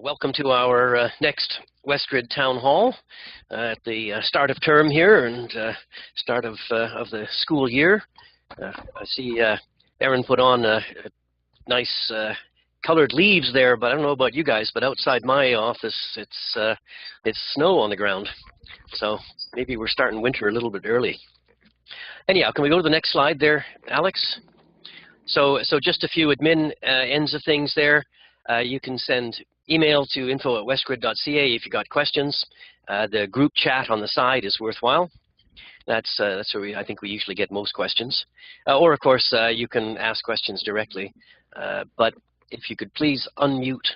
Welcome to our next WestGrid Town Hall at the start of term here and start of the school year. I see Erin put on nice colored leaves there, but I don't know about you guys, but outside my office it's snow on the ground. So maybe we're starting winter a little bit early. Anyhow, can we go to the next slide there, Alex? So just a few admin ends of things there. You can send email to info@westgrid.ca if you got questions. The group chat on the side is worthwhile. That's where I think we usually get most questions. Or of course you can ask questions directly. But if you could please mute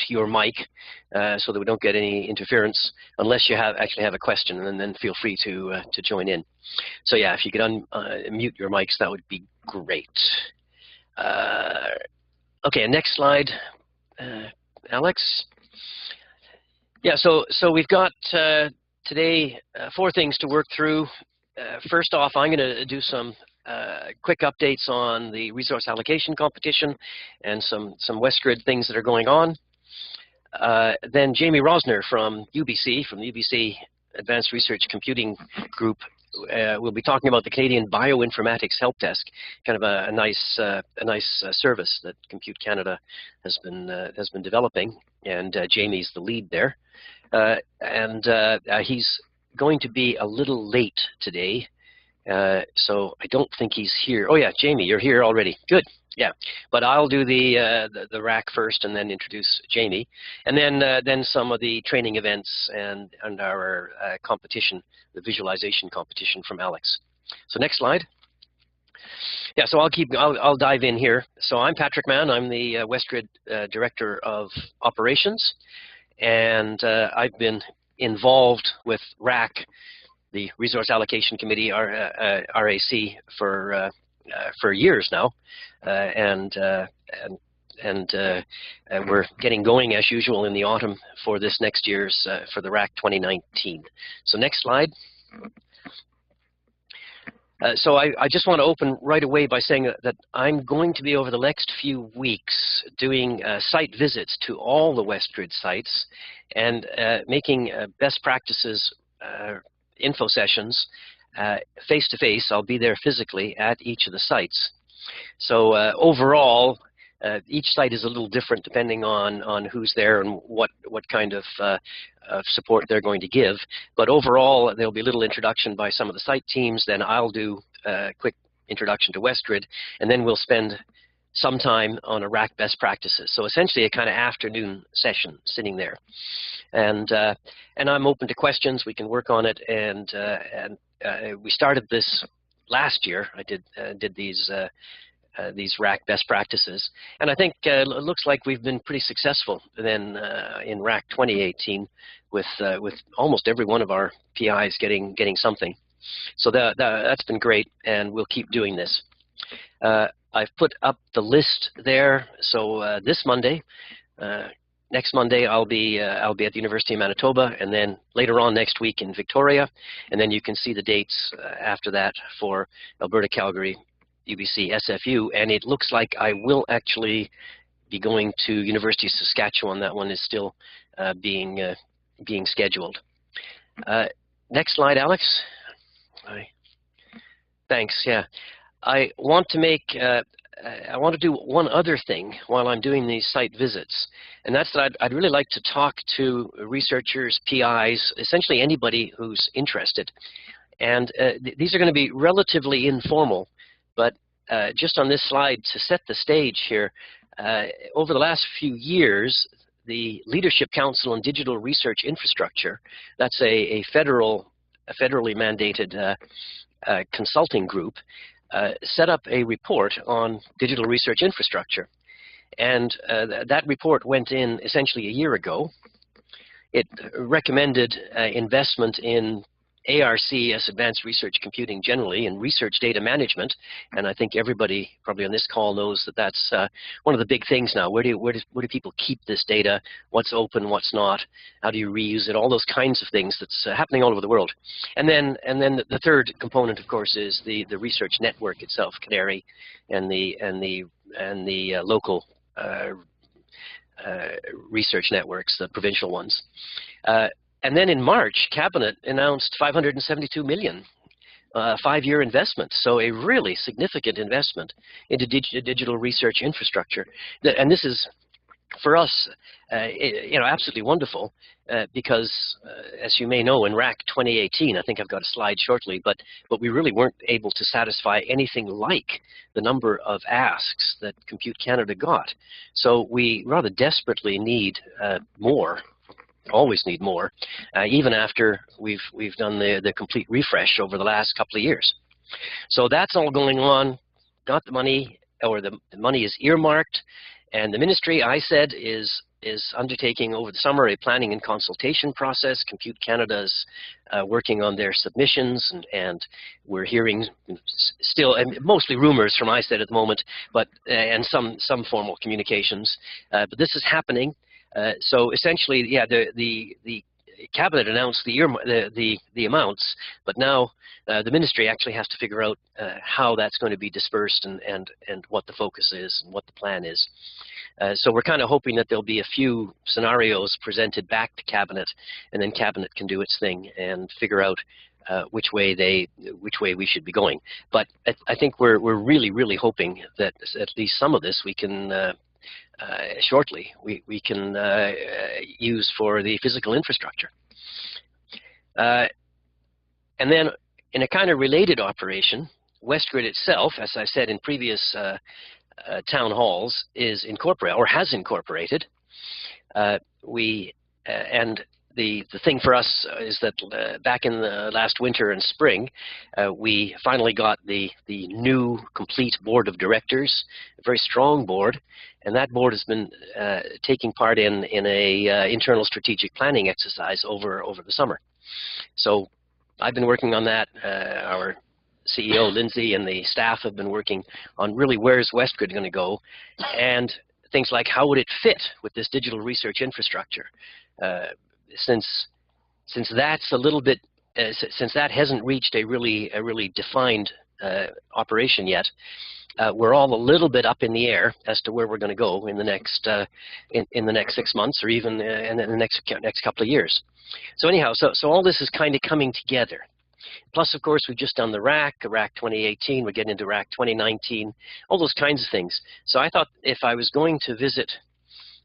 your mic so that we don't get any interference unless you actually have a question, and then feel free to join in. So yeah, if you could unmute your mics, that would be great. Okay, next slide, Alex. Yeah, so we've got today 4 things to work through. First off, I'm going to do some quick updates on the resource allocation competition and some WestGrid things that are going on. Then Jamie Rosner from the UBC Advanced Research Computing Group, we'll be talking about the Canadian Bioinformatics Helpdesk, kind of a nice service that Compute Canada has been developing, and Jamie's the lead there. He's going to be a little late today, so I don't think he's here. Oh yeah, Jamie, you're here already. Good. Yeah, but I'll do the RAC first, and then introduce Jamie, and then some of the training events and our competition, the visualization competition from Alex. So next slide. Yeah, so I'll dive in here. So I'm Patrick Mann. I'm the WestGrid Director of Operations, and I've been involved with RAC, the Resource Allocation Committee, RAC, for years now, and we're getting going as usual in the autumn for this next year's for the RAC 2019. So next slide. So I just want to open right away by saying that I'm going to be over the next few weeks doing site visits to all the WestGrid sites and making best practices info sessions face-to-face. I'll be there physically at each of the sites. So overall, each site is a little different depending on who's there and what kind of support they're going to give. But overall, there'll be a little introduction by some of the site teams. Then I'll do a quick introduction to WestGrid, and then we'll spend some time on a RAC best practices. So essentially a kind of afternoon session sitting there. And I'm open to questions. We can work on it. And we started this last year. I did these RAC best practices, and I think it looks like we've been pretty successful then in RAC 2018 with almost every one of our PIs getting something. So that's been great, and we'll keep doing this. I've put up the list there. So this Monday, next Monday, I'll be at the University of Manitoba, and then later on next week in Victoria, and then you can see the dates after that for Alberta, Calgary, UBC, SFU, and it looks like I will actually be going to University of Saskatchewan. That one is still being scheduled. Next slide, Alex. Thanks. Yeah, I want to do one other thing while I'm doing these site visits, and that's that I'd really like to talk to researchers, PIs, essentially anybody who's interested. And these are going to be relatively informal, but just on this slide to set the stage here, over the last few years, the Leadership Council on Digital Research Infrastructure, that's a federally mandated consulting group, set up a report on digital research infrastructure. And that report went in essentially a year ago. It recommended investment in ARC as advanced research computing generally, and research data management. And I think everybody probably on this call knows that that's one of the big things now. Where do people keep this data? What's open? What's not? How do you reuse it? All those kinds of things that's happening all over the world. And then the third component, of course, is the research network itself, Canary, and the local research networks, the provincial ones. And then in March, Cabinet announced $572 million 5-year investment. So a really significant investment into digital research infrastructure. And this is, for us, absolutely wonderful because, as you may know, in RAC 2018, I think I've got a slide shortly, but we really weren't able to satisfy anything like the number of asks that Compute Canada got. So we rather desperately need more. Always need more, even after we've done the complete refresh over the last couple of years. So that's all going on. Got the money, or the money is earmarked, and the ministry, I said, is undertaking over the summer a planning and consultation process. Compute Canada's working on their submissions, and we're hearing still, and mostly rumors from ISED at the moment, but and some formal communications. But this is happening. So essentially, yeah, the Cabinet announced the amounts, but now the ministry actually has to figure out how that's going to be dispersed and what the focus is and what the plan is. So we're kind of hoping that there'll be a few scenarios presented back to Cabinet, and then Cabinet can do its thing and figure out which way we should be going. But I think we're really hoping that at least some of this we can. Shortly, we can use for the physical infrastructure. And then in a kind of related operation, WestGrid itself, as I said in previous town halls, is incorporated, or has incorporated. And the thing for us is that back in the last winter and spring, we finally got the new complete board of directors, a very strong board, and that board has been taking part in a internal strategic planning exercise over the summer. So I've been working on that. Our CEO, Lindsay, and the staff have been working on really where's WestGrid going to go, and things like how would it fit with this digital research infrastructure. Since that's a little bit, since that hasn't reached a really defined operation yet, we're all a little bit up in the air as to where we're going to go in the next in the next 6 months, or even in the next couple of years. So anyhow, so all this is kind of coming together. Plus, of course, we've just done the RAC 2018. We're getting into RAC 2019. All those kinds of things. So I thought if I was going to visit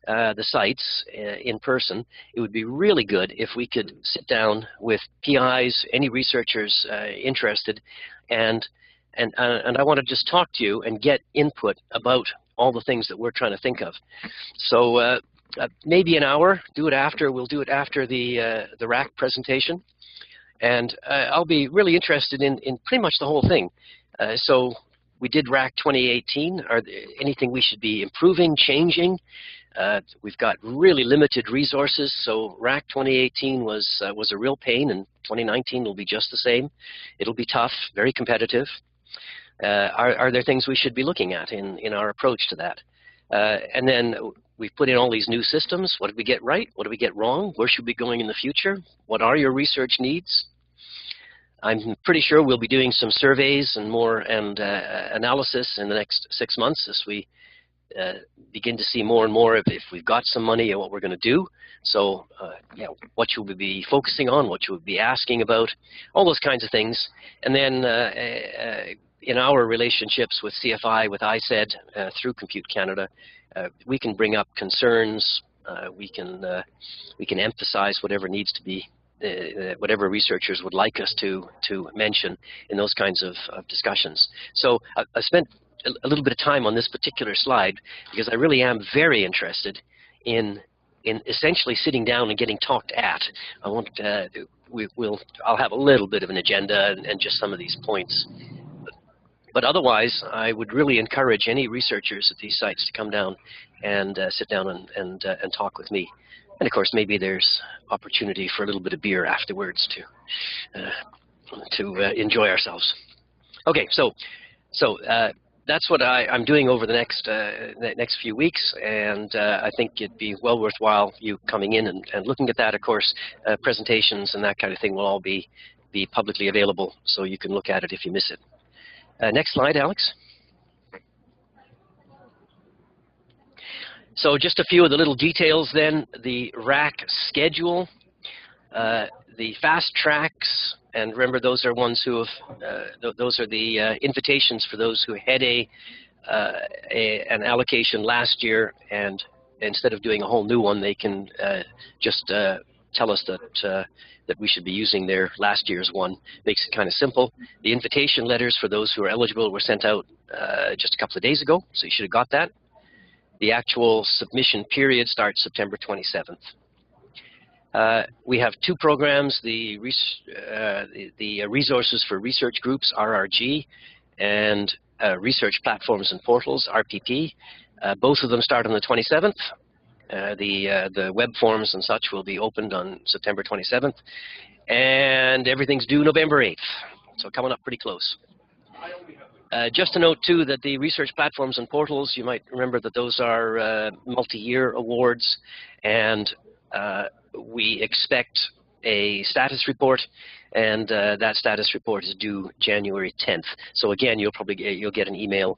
the sites in person, it would be really good if we could sit down with PIs, any researchers interested, and I want to just talk to you and get input about all the things that we're trying to think of. So maybe an hour. Do it after. We'll do it after the RAC presentation, and I'll be really interested in pretty much the whole thing. So we did RAC 2018. Are there anything we should be improving, changing? We've got really limited resources, so RAC 2018 was a real pain, and 2019 will be just the same. It'll be tough, very competitive. Are there things we should be looking at in our approach to that? And then we've put in all these new systems. What did we get right? What did we get wrong? Where should we be going in the future? What are your research needs? I'm pretty sure we'll be doing some surveys and more analysis in the next 6 months as we begin to see more and more if we've got some money and what we're going to do. So yeah, what should we be focusing on, what should we be asking about, all those kinds of things. And then in our relationships with CFI, with ISED, through Compute Canada, we can bring up concerns, we can emphasize whatever needs to be, whatever researchers would like us to mention in those kinds of discussions. So I spent a little bit of time on this particular slide because I really am very interested in essentially sitting down and getting talked at. I want I'll have a little bit of an agenda and just some of these points. But otherwise, I would really encourage any researchers at these sites to come down and sit down and talk with me. And of course, maybe there's opportunity for a little bit of beer afterwards to enjoy ourselves. Okay, so that's what I'm doing over the next few weeks, and I think it'd be well worthwhile you coming in and looking at that. Of course, presentations and that kind of thing will all be publicly available, so you can look at it if you miss it. Next slide, Alex. So just a few of the little details then. The RAC schedule, the fast tracks, and remember those are ones who have, those are the invitations for those who had an allocation last year, and instead of doing a whole new one, they can just tell us that we should be using their last year's one. Makes it kind of simple. The invitation letters for those who are eligible were sent out just a couple of days ago, so you should have got that. The actual submission period starts September 27th. We have two programs, the Resources for Research Groups, RRG, and Research Platforms and Portals, RPP. Both of them start on the 27th. The web forms and such will be opened on September 27th. And everything's due November 8th. So coming up pretty close. Just to note, too, that the Research Platforms and Portals, you might remember that those are multi-year awards, and we expect a status report, and that status report is due January 10th. So again, you'll get an email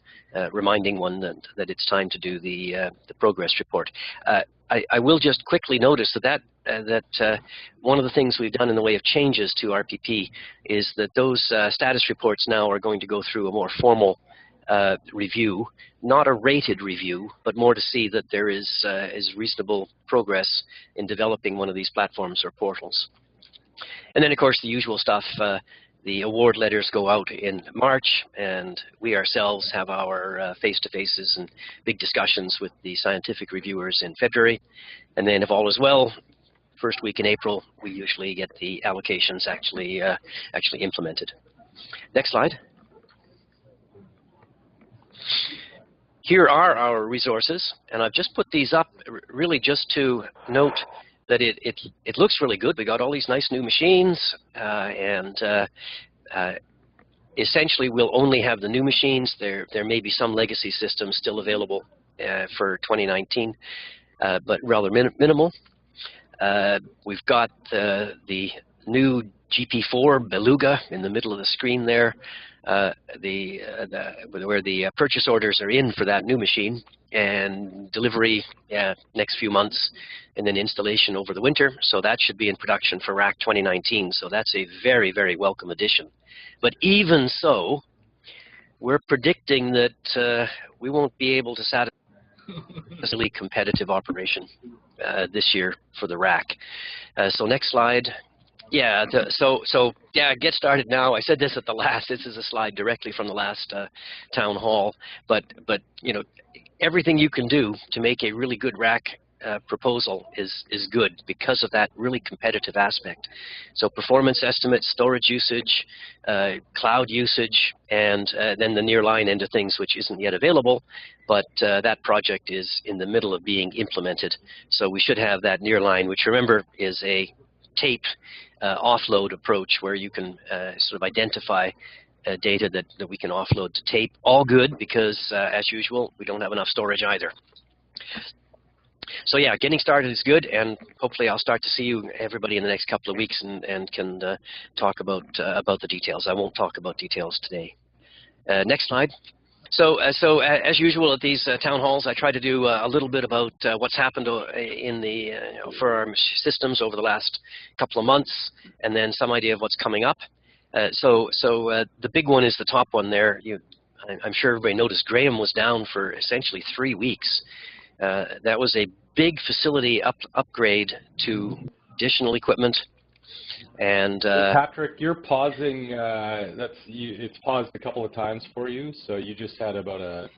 reminding one that it's time to do the progress report. I will just quickly notice that one of the things we've done in the way of changes to RPP is that those status reports now are going to go through a more formal review, not a rated review, but more to see that there is reasonable progress in developing one of these platforms or portals. And then, of course, the usual stuff. The award letters go out in March, and we ourselves have our face-to-faces and big discussions with the scientific reviewers in February. And then, if all is well, first week in April, we usually get the allocations actually implemented. Next slide. Here are our resources, and I've just put these up really just to note that it looks really good. We got all these nice new machines, and essentially we'll only have the new machines. There may be some legacy systems still available for 2019, but rather minimal. We've got the new GP4 Beluga in the middle of the screen there, where the purchase orders are in for that new machine, and delivery next few months, and then installation over the winter. So that should be in production for RAC 2019. So that's a very, very welcome addition. But even so, we're predicting that we won't be able to satisfy a really competitive operation this year for the RAC. So next slide. Yeah, get started now. I said this at the last. This is a slide directly from the last town hall. But you know, everything you can do to make a really good RAC proposal is good because of that really competitive aspect. So performance estimates, storage usage, cloud usage, and then the nearline end of things, which isn't yet available, but that project is in the middle of being implemented. So we should have that nearline, which remember is a tape offload approach where you can sort of identify data that we can offload to tape. All good because, as usual, we don't have enough storage either. So yeah, getting started is good, and hopefully I'll start to see you, everybody, in the next couple of weeks and can talk about the details. I won't talk about details today. Next slide. So as usual at these town halls, I try to do a little bit about what's happened in the for our systems over the last couple of months, and then some idea of what's coming up. So the big one is the top one there. I'm sure everybody noticed Graham was down for essentially 3 weeks. That was a big facility upgrade to additional equipment. And Patrick, you're pausing. It's paused a couple of times for you, so you just had about a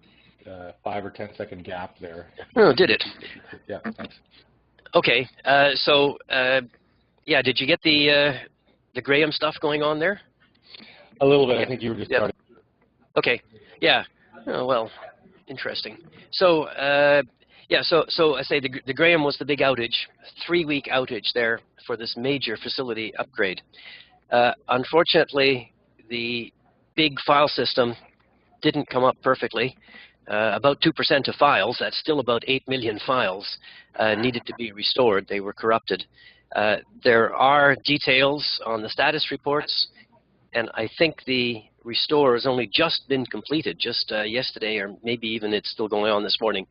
5 or 10 second gap there. Oh, did it? Yeah, thanks. Okay. Yeah, did you get the Graham stuff going on there? A little bit. I think you were just starting. Okay. Yeah. Oh, well, interesting. So yeah. So I say the Graham was the big outage, 3-week outage there for this major facility upgrade. Unfortunately, the big file system didn't come up perfectly. About 2% of files, that's still about 8 million files, needed to be restored. They were corrupted. There are details on the status reports, and I think the restore has only just been completed, just yesterday, or maybe even it's still going on this morning.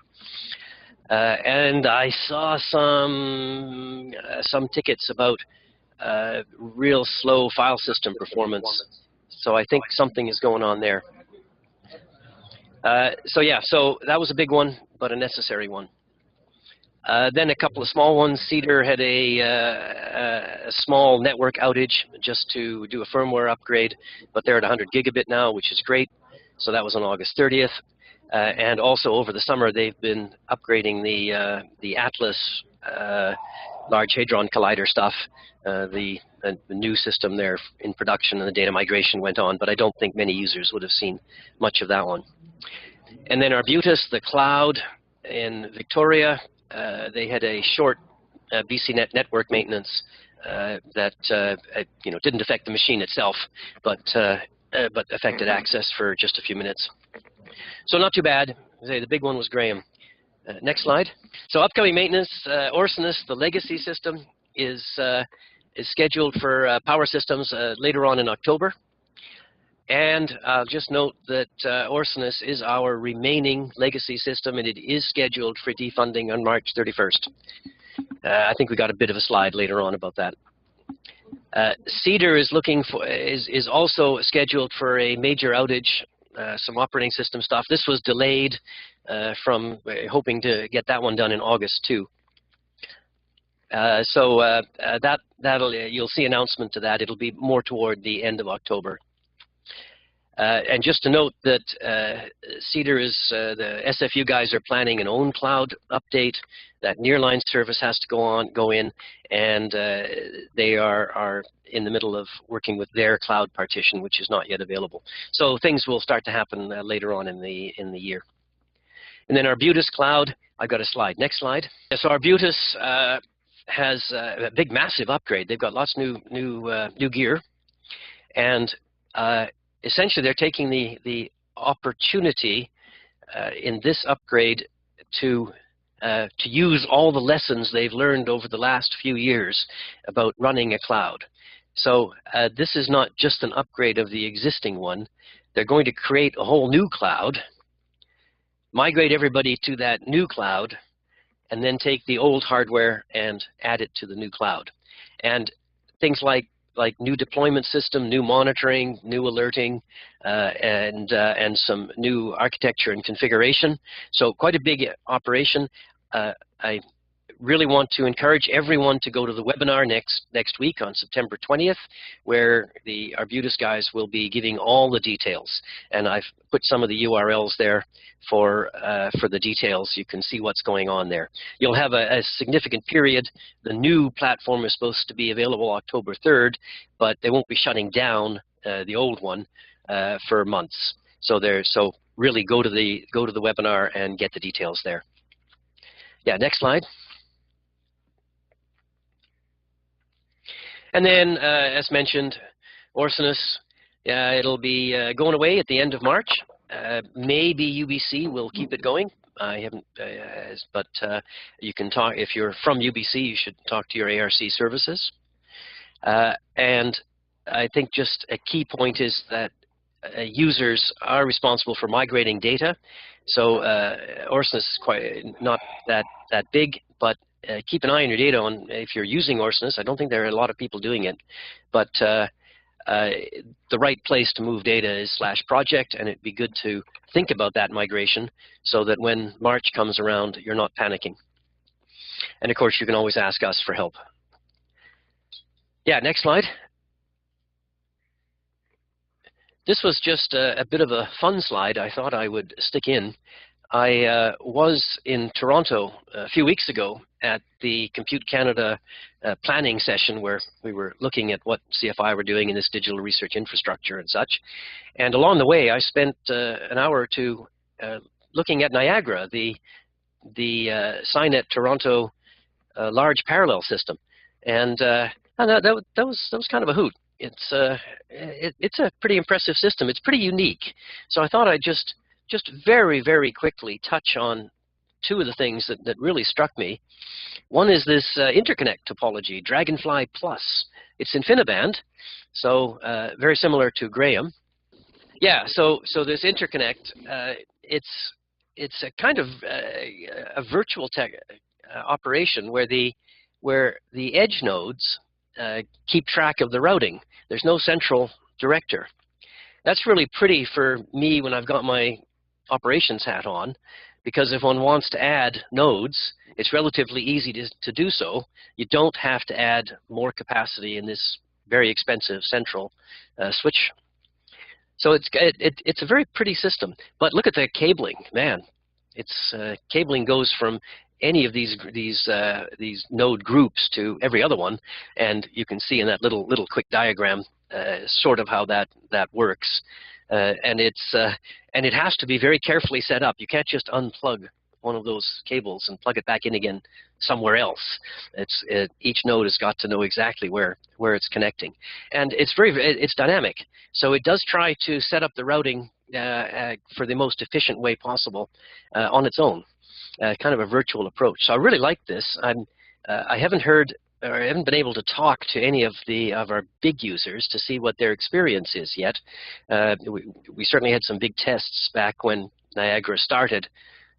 And I saw some tickets about real slow file system performance. So I think something is going on there. So yeah, so that was a big one, but a necessary one. Then a couple of small ones. Cedar had a small network outage just to do a firmware upgrade, but they're at 100 gigabit now, which is great. So that was on August 30th. And also over the summer, they've been upgrading the Atlas Large Hadron Collider stuff, the new system there in production, and the data migration went on, but I don't think many users would have seen much of that one. And then Arbutus, the cloud in Victoria, they had a short BCNet network maintenance that didn't affect the machine itself, but affected access for just a few minutes. So not too bad. The big one was Graham. Next slide. So upcoming maintenance, Orsinus, the legacy system, is scheduled for power systems later on in October. And I'll just note that Orsinus is our remaining legacy system, and it is scheduled for defunding on March 31st. I think we got a bit of a slide later on about that. Cedar is is also scheduled for a major outage, some operating system stuff. This was delayed from hoping to get that one done in August too. You'll see announcement to that. It'll be more toward the end of October. And just to note that Cedar is, the SFU guys are planning an own cloud update. That nearline service has to go in, and they are in the middle of working with their cloud partition, which is not yet available. So things will start to happen later on in the year. And then Arbutus Cloud, I've got a slide. Next slide. So Arbutus has a big, massive upgrade. They've got lots of new gear, and essentially, they're taking the opportunity in this upgrade to use all the lessons they've learned over the last few years about running a cloud. So this is not just an upgrade of the existing one. They're going to create a whole new cloud, migrate everybody to that new cloud, and then take the old hardware and add it to the new cloud. And things like new deployment system, new monitoring, new alerting, and some new architecture and configuration. So quite a big operation. I really want to encourage everyone to go to the webinar next week on September 20th, where the Arbutus guys will be giving all the details. And I've put some of the URLs there for the details. You can see what's going on there. You'll have a significant period. The new platform is supposed to be available October 3rd, but they won't be shutting down the old one for months. So really go to the webinar and get the details there. Yeah, next slide. And then, as mentioned, Orsinus, it'll be going away at the end of March. Maybe UBC will keep it going. I haven't, but you can talk, if you're from UBC, you should talk to your ARC services. And I think just a key point is that users are responsible for migrating data. So Orsinus is quite not that big, but keep an eye on your data if you're using Orsinus. I don't think there are a lot of people doing it, but the right place to move data is /project, and it'd be good to think about that migration so that when March comes around, you're not panicking. And of course, you can always ask us for help. Yeah, next slide. This was just a bit of a fun slide I thought I would stick in. I was in Toronto a few weeks ago at the Compute Canada planning session, where we were looking at what CFI were doing in this digital research infrastructure and such. And along the way, I spent an hour or two looking at Niagara, the SciNet Toronto large parallel system. And that was kind of a hoot. It's a pretty impressive system. It's pretty unique. So I thought I'd just very, very quickly touch on two of the things that really struck me. One is this interconnect topology, Dragonfly Plus. It's InfiniBand, so very similar to Graham. Yeah, so this interconnect, it's it's a kind of a virtual operation where the edge nodes keep track of the routing. There's no central director. That's really pretty for me when I've got my operations hat on, because if one wants to add nodes, it's relatively easy to do so. You don't have to add more capacity in this very expensive central switch. So it's a very pretty system. But look at the cabling, man. It's cabling goes from any of these node groups to every other one, and you can see in that little quick diagram sort of how that works. And it has to be very carefully set up. You can't just unplug one of those cables and plug it back in again somewhere else. Each node has got to know exactly where it's connecting, and it's dynamic. So it does try to set up the routing for the most efficient way possible on its own, kind of a virtual approach. So I really like this. I haven't heard, or I haven't been able to talk to any of our big users to see what their experience is yet. We certainly had some big tests back when Niagara started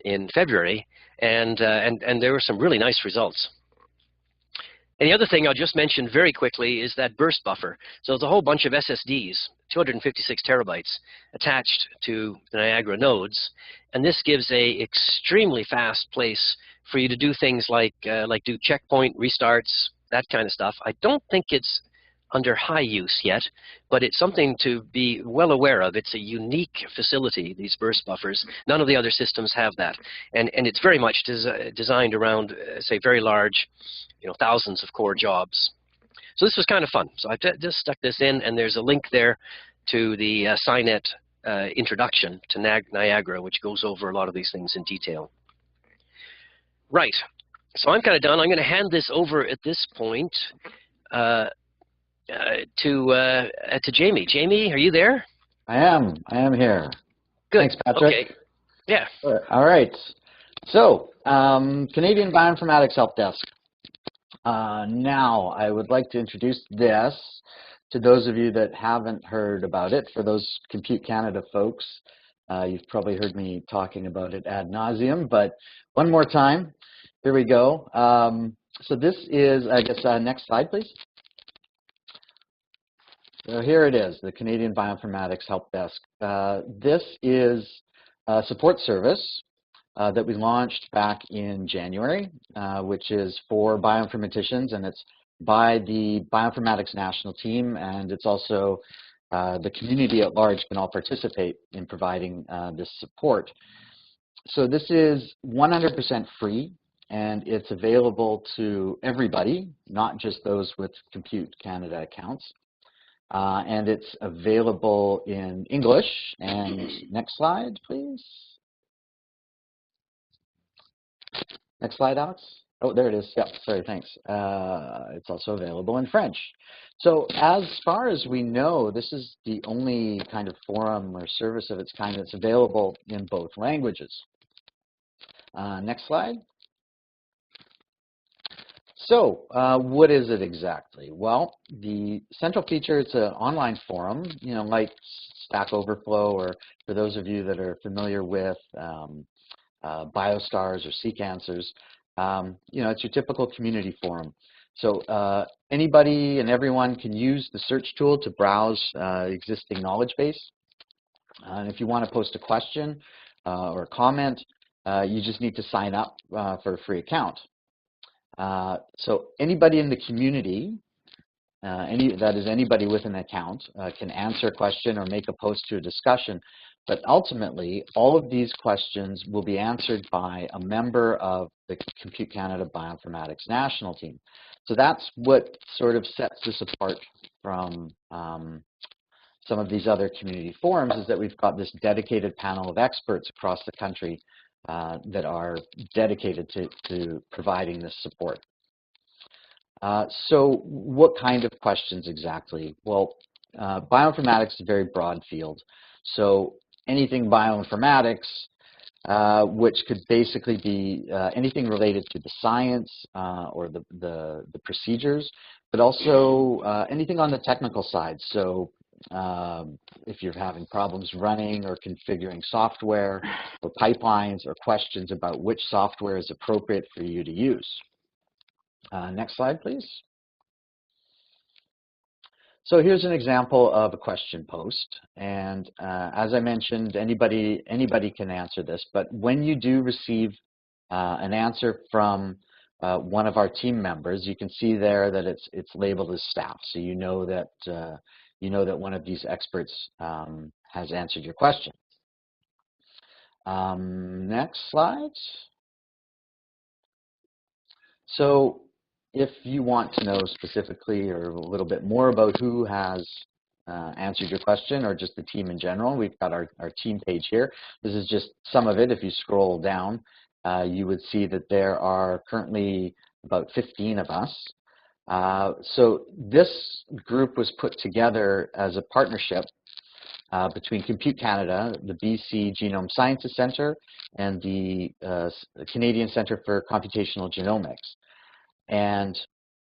in February, and there were some really nice results. And the other thing I'll just mention very quickly is that burst buffer. So there's a whole bunch of SSDs, 256 terabytes, attached to the Niagara nodes, and this gives a extremely fast place for you to do things like do checkpoint restarts, that kind of stuff. I don't think it's under high use yet, but it's something to be well aware of. It's a unique facility, these burst buffers. None of the other systems have that, and it's very much designed around, say, very large, thousands of core jobs. So this was kind of fun. So I just stuck this in, and there's a link there to the SciNet introduction to Niagara, which goes over a lot of these things in detail. Right. So I'm kind of done. I'm going to hand this over at this point to Jamie. Jamie, are you there? I am here. Good. Thanks, Patrick. Okay. Yeah. All right. So, Canadian Bioinformatics Helpdesk. Now, I would like to introduce this to those of you that haven't heard about it. For those Compute Canada folks, you've probably heard me talking about it ad nauseum, but one more time. Here we go. So this is, I guess, next slide, please. So here it is, the Canadian Bioinformatics Helpdesk. This is a support service that we launched back in January, which is for bioinformaticians, and it's by the Bioinformatics National Team, and it's also the community at large can all participate in providing this support. So this is 100% free, and it's available to everybody, not just those with Compute Canada accounts. And it's available in English. And next slide, please. Next slide, Alex. Oh, there it is. Yep, sorry, thanks. It's also available in French. So as far as we know, this is the only kind of forum or service of its kind that's available in both languages. Next slide. So what is it exactly? Well, the central feature, it's an online forum, like Stack Overflow, or for those of you that are familiar with BioStars or SeqAnswers, it's your typical community forum. So anybody and everyone can use the search tool to browse existing knowledge base. And if you want to post a question or a comment, you just need to sign up for a free account. So anybody in the community, that is anybody with an account, can answer a question or make a post to a discussion. But ultimately, all of these questions will be answered by a member of the Compute Canada Bioinformatics National Team. So that's what sort of sets this apart from some of these other community forums, is that we've got this dedicated panel of experts across the country that are dedicated to providing this support. So what kind of questions exactly? Well, bioinformatics is a very broad field. So anything bioinformatics, which could basically be anything related to the science or the procedures, but also anything on the technical side. So if you're having problems running or configuring software or pipelines, or questions about which software is appropriate for you to use. Next slide, please. So here's an example of a question post, and as I mentioned, anybody can answer this, but when you do receive an answer from one of our team members, you can see there that it's labeled as staff, so you know that one of these experts has answered your question. Next slide. So if you want to know specifically or a little bit more about who has answered your question, or just the team in general, we've got our team page here. This is just some of it. If you scroll down, you would see that there are currently about 15 of us. So this group was put together as a partnership between Compute Canada, the BC Genome Sciences Centre, and the Canadian Centre for Computational Genomics. And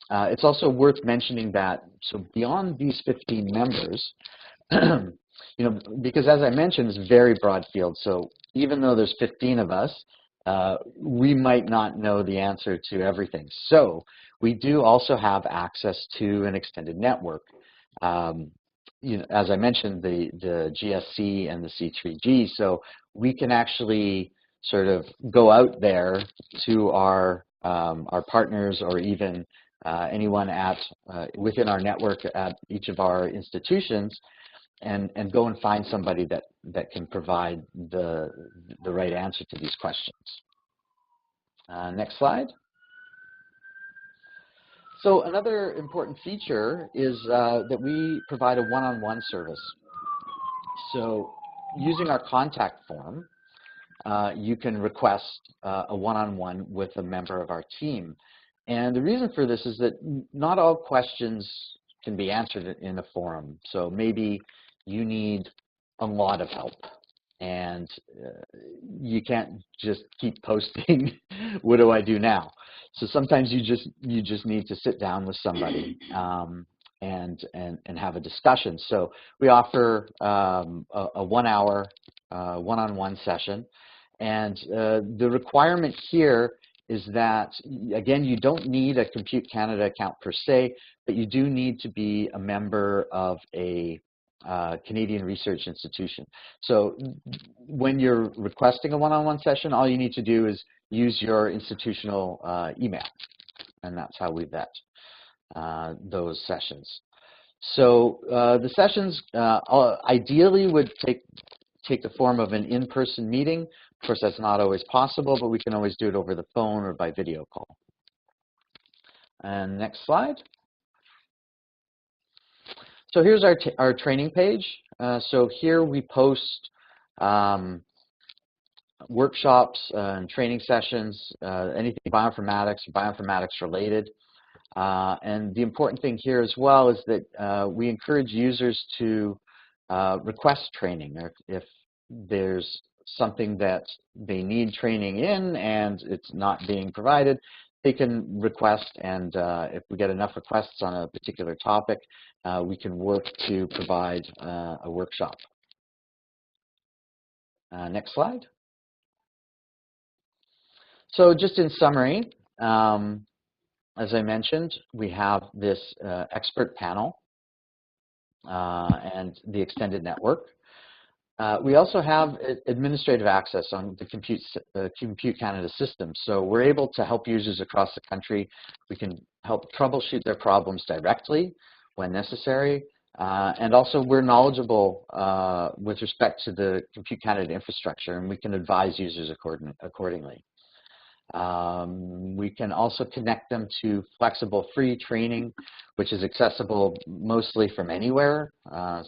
it's also worth mentioning that, so beyond these 15 members, because as I mentioned, it's a very broad field. So even though there's 15 of us, we might not know the answer to everything. So we do also have access to an extended network. As I mentioned, the GSC and the C3G, so we can actually sort of go out there to our partners, or even anyone within our network at each of our institutions, and go and find somebody that can provide the right answer to these questions. Next slide. So another important feature is that we provide a one-on-one service. So using our contact form, you can request a one-on-one with a member of our team. And the reason for this is that not all questions can be answered in a forum. So maybe you need a lot of help, and you can't just keep posting, what do I do now? So sometimes you just need to sit down with somebody and have a discussion. So we offer a 1 hour one-on-one session. And the requirement here is that, again, you don't need a Compute Canada account per se, but you do need to be a member of a Canadian research institution. So when you're requesting a one-on-one session, all you need to do is use your institutional email, and that's how we vet those sessions. So the sessions ideally would take the form of an in-person meeting. Of course, that's not always possible, but we can always do it over the phone or by video call. And next slide. So here's our training page. So here we post workshops and training sessions, anything bioinformatics related. And the important thing here as well is that we encourage users to request training. If there's something that they need training in and it's not being provided, they can request, and if we get enough requests on a particular topic, we can work to provide a workshop. Next slide. So just in summary, as I mentioned, we have this expert panel and the extended network. We also have administrative access on the Compute Canada system. So we're able to help users across the country. We can help troubleshoot their problems directly when necessary. And also we're knowledgeable with respect to the Compute Canada infrastructure, and we can advise users accordingly. We can also connect them to flexible free training, which is accessible mostly from anywhere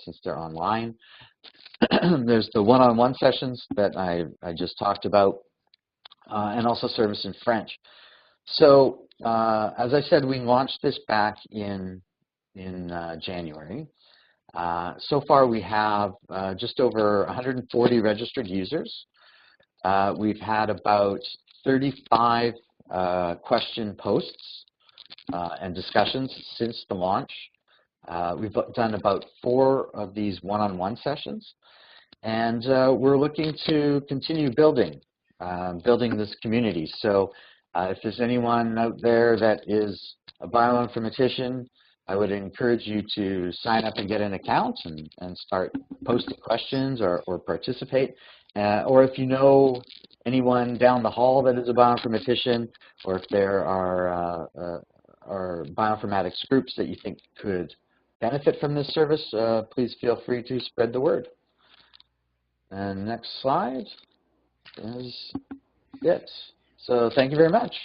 since they're online. There's the one-on-one sessions that I just talked about, and also service in French. So as I said, we launched this back in January. So far we have just over 140 registered users. We've had about 35 question posts and discussions since the launch. We've done about 4 of these one-on-one sessions, and we're looking to continue building this community. So if there's anyone out there that is a bioinformatician, I would encourage you to sign up and get an account and start posting questions or participate. Or if you know anyone down the hall that is a bioinformatician, or if there are bioinformatics groups that you think could benefit from this service, please feel free to spread the word. And next slide is it. So thank you very much.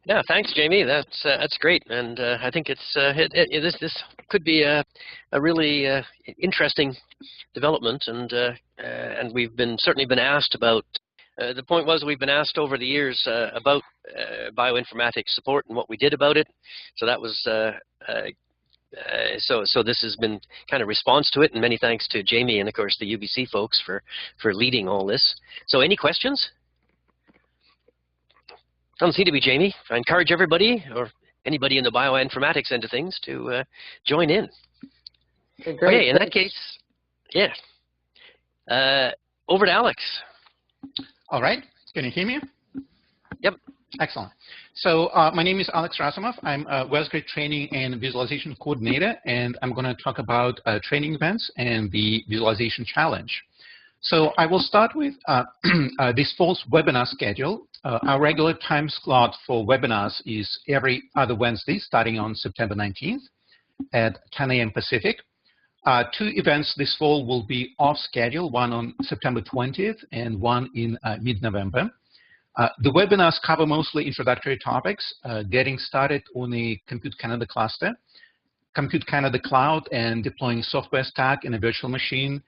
Yeah, thanks, Jamie. That's great, and I think this could be a really interesting development, and we've certainly been asked about. The point was we've been asked over the years about bioinformatics support and what we did about it. So that was so this has been kind of response to it, and many thanks to Jamie and of course the UBC folks for leading all this. So any questions? Doesn't seem to be Jamie. I encourage everybody, or anybody in the bioinformatics end of things, to join in. Okay, great. Okay, in that case, yeah. Over to Alex. All right. Can you hear me? Yep. Excellent. So my name is Alex Rasumov. I'm a WestGrid Training and Visualization Coordinator, and I'm going to talk about training events and the Visualization Challenge. So I will start with this fall's webinar schedule. Our regular time slot for webinars is every other Wednesday, starting on September 19th at 10 a.m. Pacific. 2 events this fall will be off schedule, one on September 20th and one in mid-November. The webinars cover mostly introductory topics, getting started on the Compute Canada cluster, Compute Canada Cloud and deploying software stack in a virtual machine,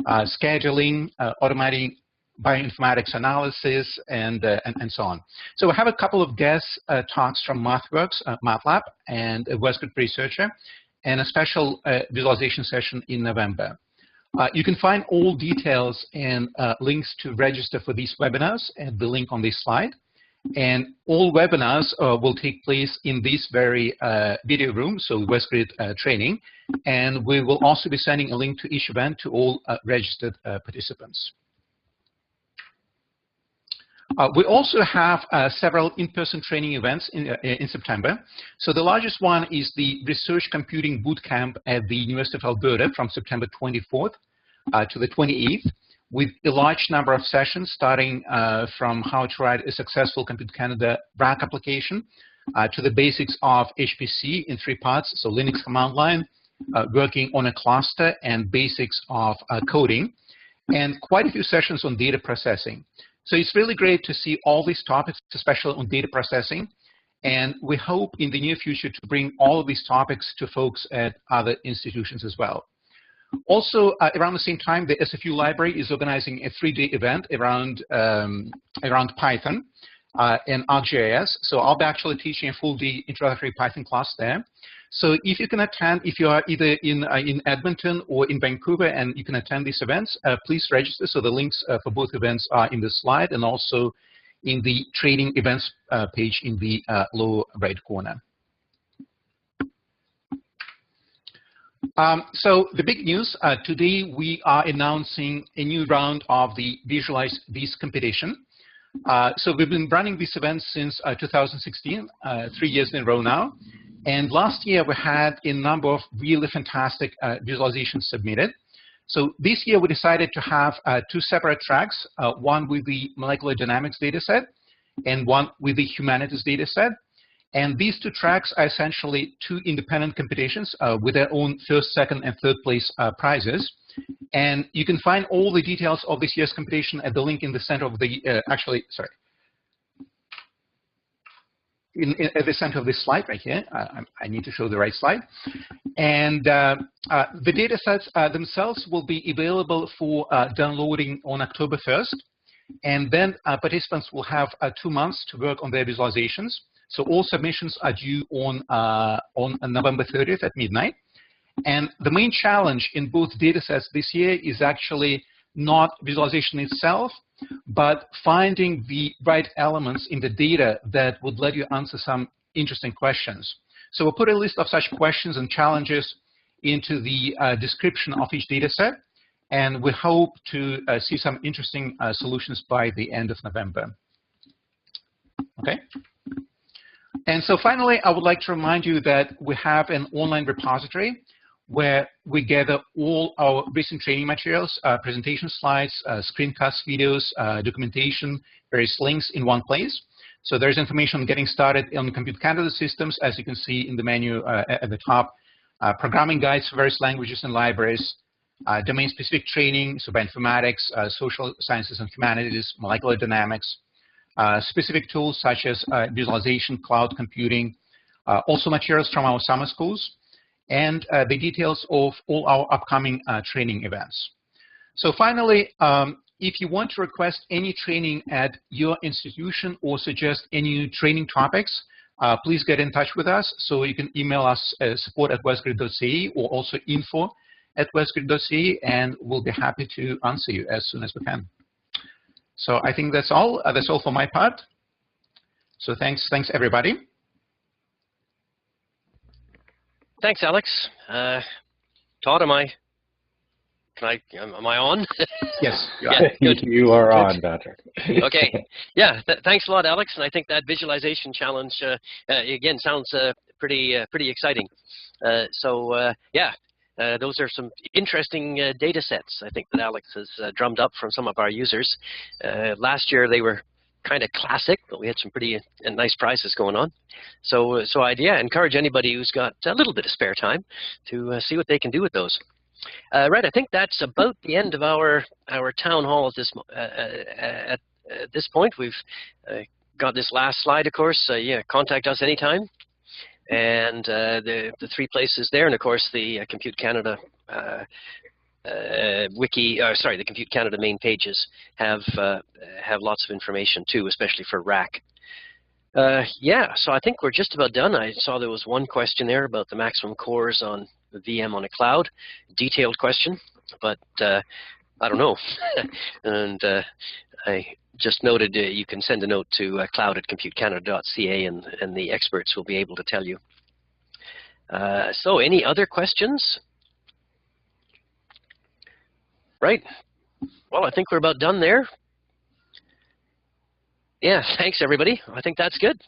scheduling, automating bioinformatics analysis, and so on. So we have a couple of guest talks from MathWorks, MATLAB, and a WestGrid researcher, and a special visualization session in November. You can find all details and links to register for these webinars at the link on this slide. And all webinars will take place in this very video room, so WestGrid training. And we will also be sending a link to each event to all registered participants. We also have several in-person training events in September. So the largest one is the Research Computing Bootcamp at the University of Alberta from September 24th to the 28th, with a large number of sessions starting from how to write a successful Compute Canada RAC application to the basics of HPC in 3 parts, so Linux command line, working on a cluster, and basics of coding, and quite a few sessions on data processing. So it's really great to see all these topics, especially on data processing, and we hope in the near future to bring all of these topics to folks at other institutions as well. Also, around the same time, the SFU library is organizing a 3-day event around Python and ArcGIS. So I'll be actually teaching a full-day introductory Python class there. So if you can attend, if you are either in Edmonton or in Vancouver and you can attend these events, please register. So the links for both events are in the slide and also in the training events page in the lower right corner. So the big news, today we are announcing a new round of the Visualize These competition. So we've been running these events since 2016, 3 years in a row now. And last year we had a number of really fantastic visualizations submitted. So this year we decided to have 2 separate tracks, one with the molecular dynamics dataset and one with the humanities dataset. And these 2 tracks are essentially 2 independent competitions with their own first, second, and third place prizes. And you can find all the details of this year's competition at the link in the center of the, at the center of this slide right here. I need to show the right slide. And the data sets themselves will be available for downloading on October 1st. And then participants will have 2 months to work on their visualizations. So all submissions are due on November 30th at midnight. And the main challenge in both data sets this year is actually not visualization itself, but finding the right elements in the data that would let you answer some interesting questions. So we'll put a list of such questions and challenges into the description of each data set, and we hope to see some interesting solutions by the end of November. Okay? And so finally, I would like to remind you that we have an online repository where we gather all our recent training materials, presentation slides, screencast videos, documentation, various links in one place. So there's information on getting started on Compute Canada systems, as you can see in the menu at the top, programming guides for various languages and libraries, domain-specific training, so bioinformatics, social sciences and humanities, molecular dynamics, specific tools such as visualization, cloud computing, also materials from our summer schools, and the details of all our upcoming training events. So finally, if you want to request any training at your institution or suggest any training topics, please get in touch with us. So you can email us support@westgrid.ca or also info@westgrid.ca, and we'll be happy to answer you as soon as we can. So I think that's all. That's all for my part. So thanks everybody. Thanks, Alex. Todd, am I on? Yes. Yeah, good. You are on, Patrick. Okay. Yeah. Thanks a lot, Alex. And I think that visualization challenge again sounds pretty exciting. Yeah. Those are some interesting data sets, I think, that Alex has drummed up from some of our users. Last year, they were kind of classic, but we had some pretty nice prizes going on. So I'd encourage anybody who's got a little bit of spare time to see what they can do with those. Right, I think that's about the end of our town hall at this point. We've got this last slide, of course. Contact us anytime. And the three places there, and of course the Compute Canada the Compute Canada main pages have lots of information too, especially for RAC. So I think we're just about done. I saw there was one question there about the maximum cores on the VM on a cloud, detailed question, but I don't know. And I just noted you can send a note to cloud@computecanada.ca, and the experts will be able to tell you. So any other questions? Right. Well, I think we're about done there. Yeah, thanks, everybody. I think that's good.